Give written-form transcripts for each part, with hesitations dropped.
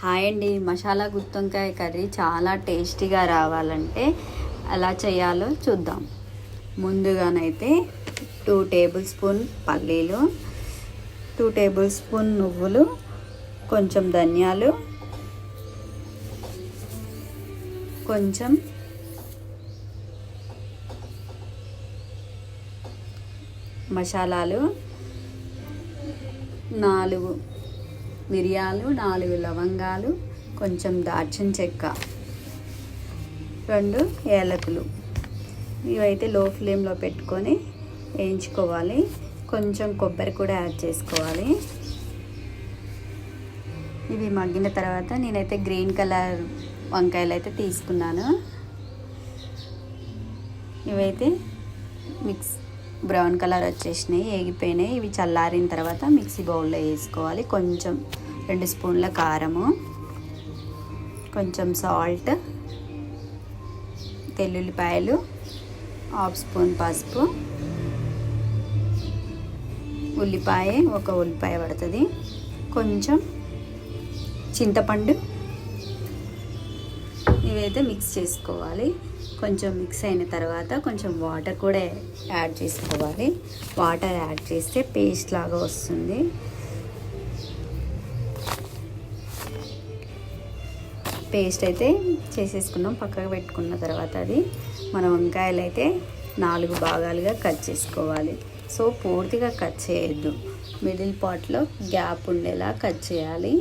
Hi అండి. Masala గుత్తొంకాయ curry చాలా టేస్టీగా రావాలంటే ఎలా చేయాలో చూద్దాం. ముందుగానైతే 2 టేబుల్ స్పూన్ పల్లీలు, 2 టేబుల్ స్పూన్ నువ్వులు, కొంచెం ధనియాలు, కొంచెం మసాలాలు, 4 మిరియాలు, 4 లవంగాలు, కొంచెం దాల్చిన చెక్క, 2 ఏలకులు. ఇవైతే లో ఫ్లేమ్లో పెట్టుకొని వేయించుకోవాలి. కొంచెం కొబ్బరి కూడా యాడ్ చేసుకోవాలి. ఇవి మగ్గిన తర్వాత నేనైతే గ్రీన్ కలర్ వంకాయలు అయితే తీసుకున్నాను. ఇవైతే బ్రౌన్ కలర్ వచ్చేసినాయి, ఏగిపోయినాయి. ఇవి చల్లారిన తర్వాత మిక్సీ బౌల్లో వేసుకోవాలి. కొంచెం 2 స్పూన్ల కారము, కొంచెం సాల్ట్, తెల్లుల్లిపాయలు, 1/2 స్పూన్ పసుపు, ఉల్లిపాయ, 1 ఉల్లిపాయ పడుతుంది, కొంచెం చింతపండు. ఇవైతే మిక్స్ చేసుకోవాలి. కొంచెం మిక్స్ అయిన తర్వాత కొంచెం వాటర్ కూడా యాడ్ చేసుకోవాలి. వాటర్ యాడ్ చేస్తే పేస్ట్ లాగా వస్తుంది. పేస్ట్ అయితే చేసేసుకున్నాం. పక్కకు పెట్టుకున్న తర్వాత అది మన వంకాయలు అయితే 4 భాగాలుగా కట్ చేసుకోవాలి. సో పూర్తిగా కట్ చేయొద్దు, మిడిల్ పార్ట్లో గ్యాప్ ఉండేలా కట్ చేయాలి.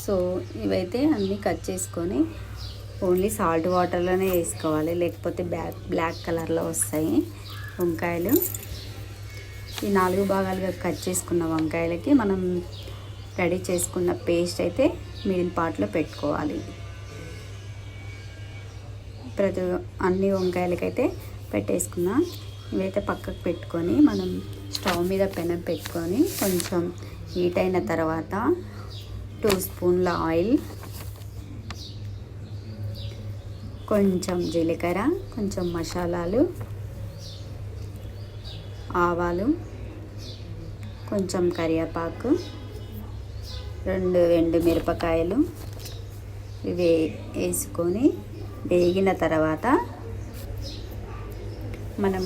సో ఇవైతే అన్నీ కట్ చేసుకొని ఓన్లీ సాల్ట్ వాటర్లోనే వేసుకోవాలి, లేకపోతే బ్లాక్ కలర్లో వస్తాయి వంకాయలు. ఈ 4 భాగాలుగా కట్ చేసుకున్న వంకాయలకి మనం రెడీ చేసుకున్న పేస్ట్ అయితే మిడిల్ పార్ట్లో పెట్టుకోవాలి. అన్ని వంకాయలకైతే పెట్టేసుకున్నా. ఇవైతే పక్కకు పెట్టుకొని మనం స్టవ్ మీద పెనం పెట్టుకొని కొంచెం హీట్ అయిన తర్వాత 2 స్పూన్ల ఆయిల్, కొంచెం జీలకర్ర, కొంచెం మసాలాలు, ఆవాలు, కొంచెం కరివేపాకు, 2 ఎండుమిరపకాయలు ఇవి వేసుకొని వేగిన తర్వాత మనం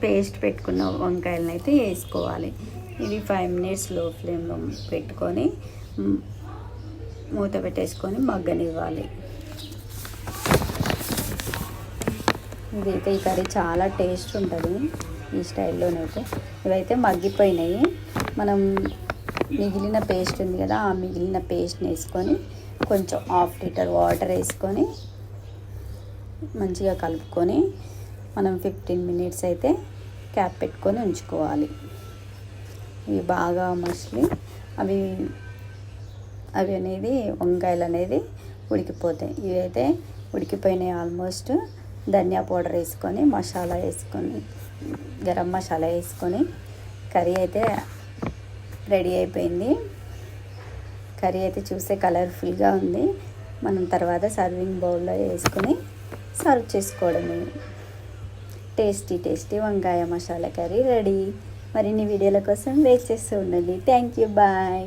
పేస్ట్ పెట్టుకున్న వంకాయలను అయితే వేసుకోవాలి. ఇవి 5 మినిట్స్ లో ఫ్లేమ్లో పెట్టుకొని మూత పెట్టేసుకొని మగ్గనివ్వాలి. ఇదైతే ఈ కర్రీ చాలా టేస్ట్ ఉంటుంది ఈ స్టైల్లోనైతే. ఇవైతే మగ్గిపోయినాయి. మనం మిగిలిన పేస్ట్ ఉంది కదా, ఆ మిగిలిన పేస్ట్ని వేసుకొని కొంచెం 1/2 లీటర్ వాటర్ వేసుకొని మంచిగా కలుపుకొని మనం 15 మినిట్స్ అయితే క్యాప్ పెట్టుకొని ఉంచుకోవాలి. ఇవి బాగా మసిలి అవి అనేది వంకాయలు అనేది ఉడికిపోతాయి. ఇవైతే ఉడికిపోయినాయి ఆల్మోస్ట్. ధనియా పౌడర్ వేసుకొని, మసాలా వేసుకొని, గరం మసాలా వేసుకొని కర్రీ అయితే రెడీ అయిపోయింది. కర్రీ అయితే చూస్తే కలర్ఫుల్గా ఉంది. మనం తర్వాత సర్వింగ్ బౌల్లో వేసుకొని సర్వ్ చేసుకోవడమే. టేస్టీ వంకాయ మసాలా కర్రీ రెడీ. మరిన్ని వీడియోల కోసం వెయిట్ చేస్తూ ఉండండి. Thank you, bye.